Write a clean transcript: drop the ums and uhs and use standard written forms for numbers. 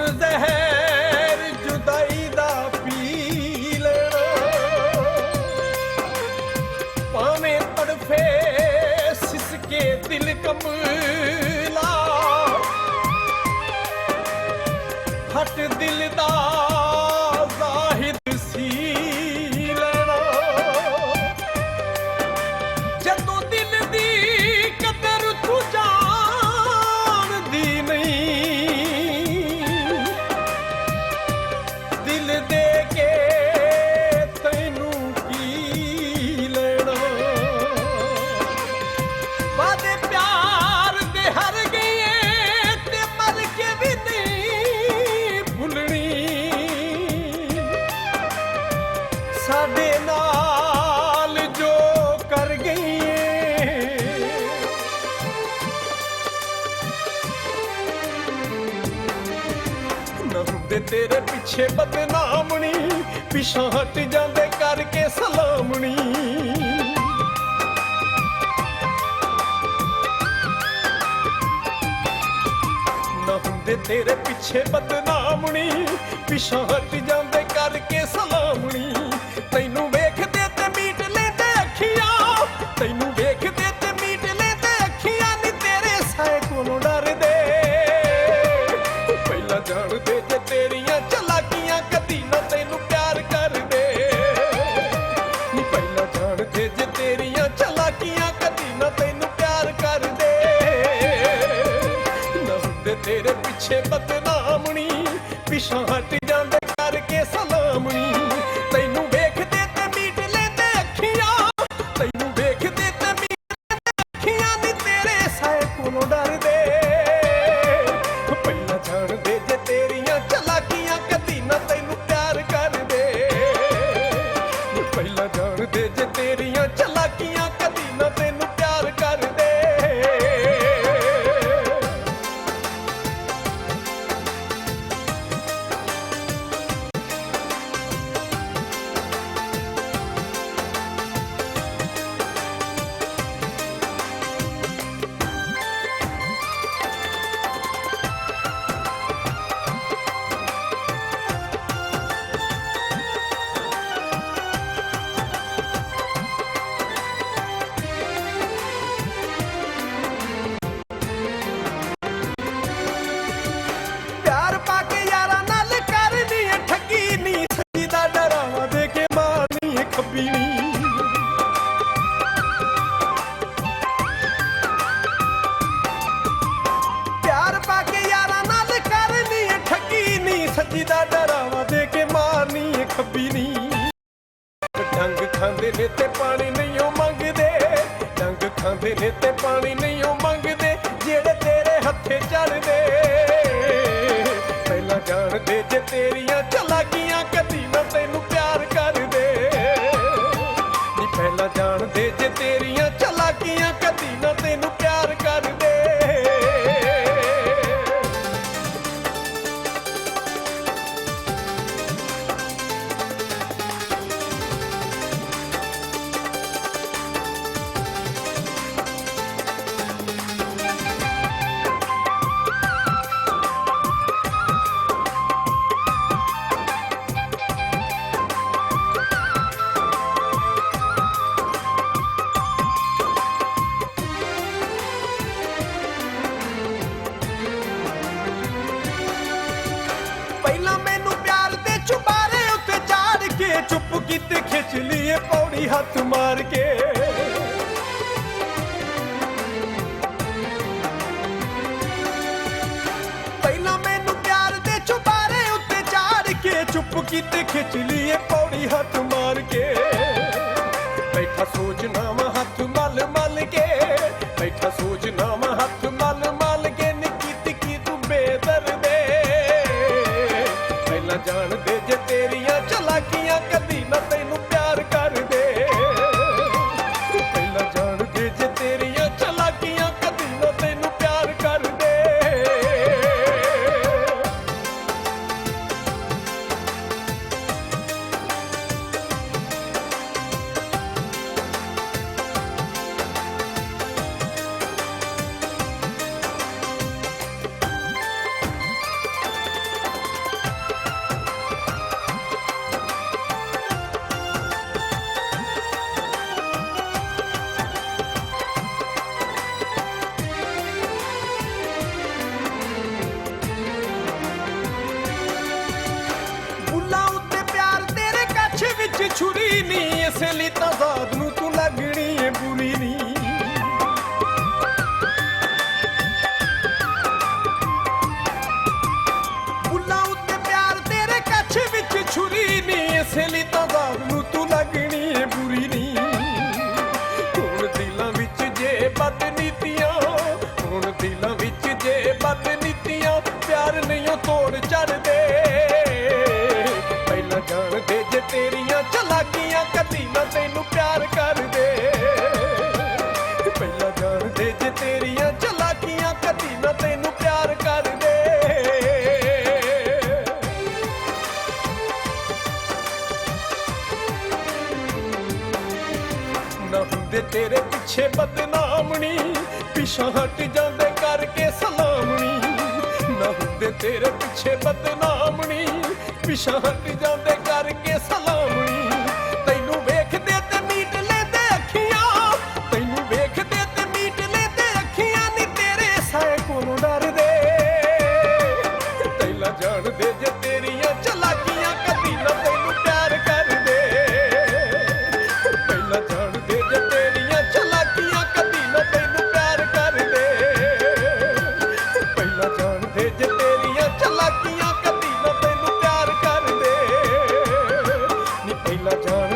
ਜ਼ਹਿਰ ਜੁਦਾਈ ਦਾ ਪੀ ਲੈਣਾ, ਭਾਵੇਂ ਤੜਫੇ ਸਿਸਕੇ ਦਿਲ ਕਮਲਾ, ਹਟ ਦਿਲ ਦਾ ਜ਼ਾਹਿਦ ਸੀ ਲੈਣਾ। ਜਦੋਂ ਦਿਲ ਦੀ ਕਦਰ ਤੂੰ ਜਾਣਦੀ ਨਹੀਂ, ਦਿਲ ਦੇ ਕੇ ਤੈਨੂੰ ਕੀ ਲੈਣਾ। ਵਾਦੇ ਪਿਆਰ ਦੇ ਹਰ ਗਏ ਤੇ ਮਰ ਕੇ ਵੀ ਨਹੀਂ ਭੁੱਲਣੀ, ਸਾਡੇ ਨਾਲ ਜੋ ਕਰ ਗਈ ਨਾ ਹੁੰਦੇ ਤੇਰੇ ਪਿੱਛੇ ਬਦਨਾਮਣੀ, ਪਿਛਾਂ ਹਟ ਜਾਂਦੇ ਕਰਕੇ ਸਲਾਮਣੀ। ਨਾ ਹੁੰਦੇ ਤੇਰੇ ਪਿੱਛੇ ਬਦਨਾਮਣੀ, ਪਿਛਾਂ ਹਟ ਜਾਂਦੇ ਕਰਕੇ ਸਲਾਮਣੀ। ਤੈਨੂੰ ਵੇਖਦੇ ਤੇ ਮੀਟ ਲੈਂਦੇ ਅੱਖੀਆਂ, ਤੈਨੂੰ ਵੇਖਦੇ ਤੇ ਮੀਟ ਲੈਂਦੇ ਅੱਖੀਆਂ ਨੀ ਤੇਰੇ ਸਾਏ ਕੋਲੋਂ ਡਰਦੇ। ਪਹਿਲਾਂ ਜਾਣਦੇ ਜੇ ਤੇਰੀਆਂ ਚਲਾਕੀਆਂ ਕਦੀ ਨਾ ਤੈਨੂੰ ਪਿਆਰ ਕਰਦੇ, ਨੀ ਪਹਿਲਾਂ ਜਾਣਦੇ ਜੇ ਤੇਰੀਆਂ ਚਲਾਕੀਆਂ ਕਦੀ ਨਾ ਤੈਨੂੰ ਪਿਆਰ ਕਰਦੇ। ਨਾ ਹੁੰਦੇ ਤੇਰੇ ਪਿੱਛੇ ਬਦਨਾਮਣੀ, ਪਿਛਾਂ ਹਟ ਜਾਂਦੇ ਕਰਕੇ ਸਲਾਮਣੀ। ਤੈਨੂੰ ਵੇਖਦੇ ਤੇ ਮੀਟ ਲੈਂਦੇ ਅੱਖੀਆਂ, ਤੈਨੂੰ ਵੇਖਦੇ ਤੇ ਮੀਟ ਲੈਂਦੇ ਅੱਖੀਆਂ ਨੀ ਤੇਰੇ ਸਾਏ ਕੋਲੋਂ ਡਰਦੇ। ਪਹਿਲਾਂ ਜਾਣਦੇ ਜੇ ਤੇਰੀਆਂ ਚਲਾਕੀਆਂ ਕਦੀ ਨਾ ਤੈਨੂੰ ਪਿਆਰ ਕਰਦੇ, ਪਹਿਲਾਂ ਜਾਣਦੇ ਜੇ ਤੇਰੀਆਂ ਚਲਾਕੀਆਂ ਕਦੀ ਨਾ ਤੈਨੂੰ ਪਿਆਰ ਕਰਦੇ। ਪਿਆਰ ਪਾ ਕੇ ਯਾਰਾਂ ਨਾਲ ਕਰਨੀ ਏ ਠੱਗੀ ਨੀ, ਸੱਜੀ ਦਾ ਡਰਾਵਾ ਦੇ ਕੇ ਮਾਰਨੀ ਏ ਖੱਬੀ ਨੀ। ਪਿਆਰ ਪਾ ਕੇ ਯਾਰਾਂ ਨਾਲ ਕਰਨੀ ਏ ਠੱਗੀ ਨੀ, ਸੱਜੀ ਦਾ ਡਰਾਵਾ ਦੇ ਕੇ ਮਾਰਨੀ ਏ ਖੱਬੀ ਨੀ। ਡੰਗ ਖਾਂਦੇ ਨੇ ਤੇ ਪਾਣੀ ਨਹੀਂ ਉਹ ਮੰਗਦੇ, ਡੰਗ ਖਾਂਦੇ ਨੇ ਤੇ ਪਾਣੀ ਨਹੀਂ ਉਹ ਮੰਗਦੇ, ਜਿਹੜੇ ਤੇਰੇ ਹੱਥੇ ਚੜਦੇ। ਪਹਿਲਾਂ ਜਾਣਦੇ ਜੇ ਤੇਰੀਆਂ ਚਲਾਕੀਆਂ ਕਦੀ ਨਾ ਤੈਨੂੰ ਪਿਆਰ ਕਰਦੇ, ਨੀ ਪਹਿਲਾਂ ਜਾਣਦੇ ਜੇ ਤੇਰੀਆਂ ਚਲਾਕੀਆਂ ਕਦੀ ਨਾ ਤੈਨੂੰ ਪਿਆਰ ਕਰਦੇ। ਪਹਿਲਾਂ ਮੈਨੂੰ ਪਿਆਰ ਦੇ ਚੁਬਾਰੇ ਉੱਤੇ ਚਾੜ ਕੇ ਚੁੱਪ ਕੀਤੇ ਖਿੱਚ ਲਈਏ ਪੌੜੀ ਹੱਥ ਮਾਰ ਕੇ। ਪਹਿਲਾਂ ਮੈਨੂੰ ਪਿਆਰ ਦੇ ਚੁਬਾਰੇ ਉੱਤੇ ਚਾੜ ਕੇ ਚੁੱਪ ਕੀਤੇ ਖਿੱਚ ਲਈਏ ਪੌੜੀ ਹੱਥ ਮਾਰ ਕੇ। ਬੈਠਾ ਸੋਚਣਾ ਵਾ ਹੱਥ ਮਲ ਮਲ ਕੇ, ਬੈਠਾ ਸੋਚਣਾ ਵਾ ਹੱਥ ਮਲ ਮਲ ਕੇ, ਨਿੱਕੀ ਟਿੱਕੀ ਤੂੰ ਬੇਦਰਦੇ। ਪਹਿਲਾਂ ਜਾਣਦੇ ਜੇ ਤੇਰੀਆਂ ਚਲਾਕੀਆਂ ਕਦੀ ਨਾ ਤੈਨੂੰ ਪਿਆਰ ਕਰਦੇ, ਪਹਿਲਾਂ ਜਾਣਦੇ ਜੇ ਤੇਰੀਆਂ ਚਲਾਕੀਆਂ ਕਦੀ ਨਾ ਤੈਨੂੰ ਪਿਆਰ ਕਰਦੇ। ਨਹੀਂ ਉਹ ਤੋੜ ਚੜਦੇ। ਪਹਿਲਾਂ ਜਾਣਦੇ ਜੇ ਤੇਰੀਆਂ ਚਲਾਕੀਆਂ ਕਦੀ ਨਾ ਤੈਨੂੰ ਪਿਆਰ ਕਰਦੇ। ਪਹਿਲਾਂ ਜਾਣਦੇ ਜੇ ਤੇਰੀਆਂ ਚਲਾਕੀਆਂ ਕਦੀ ਨਾ ਤੈਨੂੰ ਪਿਆਰ ਕਰਦੇ। ਨਾ ਹੁੰਦੇ ਤੇਰੇ ਪਿੱਛੇ ਬਦਨਾਮਣੀ, ਪਿਛਾਂ ਹਟ ਜਾਂਦੇ ਕਰਕੇ ਸਲਾਮਣੀ। ਨਾ ਹੁੰਦੇ ਤੇਰੇ ਪਿੱਛੇ ਬਦਨਾਮਣੀ, ਪਿਛਾਂ ਹਟ ਜਾਂਦੇ ਕਰਕੇ ਸਲਾਮਣੀ। ਤੈਨੂੰ ਵੇਖਦੇ ਤੇ ਮੀਟ ਲੈਂਦੇ ਅੱਖੀਆਂ, ਤੈਨੂੰ ਵੇਖਦੇ ਤੇ ਮੀਟ ਲੈਂਦੇ ਅੱਖੀਆਂ ਨੀ ਤੇਰੇ ਸਾਏ ਕੋਲੋਂ ਡਰਦੇ। ਪਹਿਲਾਂ ਜਾਣਦੇ ਜੇ ਤੇਰੀਆਂ ਚਲਾਕੀਆਂ ਕਦੀ ਨਾ ਤੈਨੂੰ ਪਿਆਰ ਕਰਦੇ। ਪਹਿਲਾਂ ਜਾਣਦੇ ਜੇ ਤੇਰੀਆਂ ਚਲਾਕੀਆਂ ਕਦੀ ਨਾ ਤੈਨੂੰ ਪਿਆਰ ਕਰਦੇ। ਪਹਿਲਾਂ ਜਾਣਦੇ ਜੇ ਤੇਰੀਆਂ ਚਲਾਕੀਆਂ ਕਦੀ ਨਾ ਤੈਨੂੰ ਪਿਆਰ ਕਰਦੇ। ਨੀ ਪਹਿਲਾਂ ਜਾਣ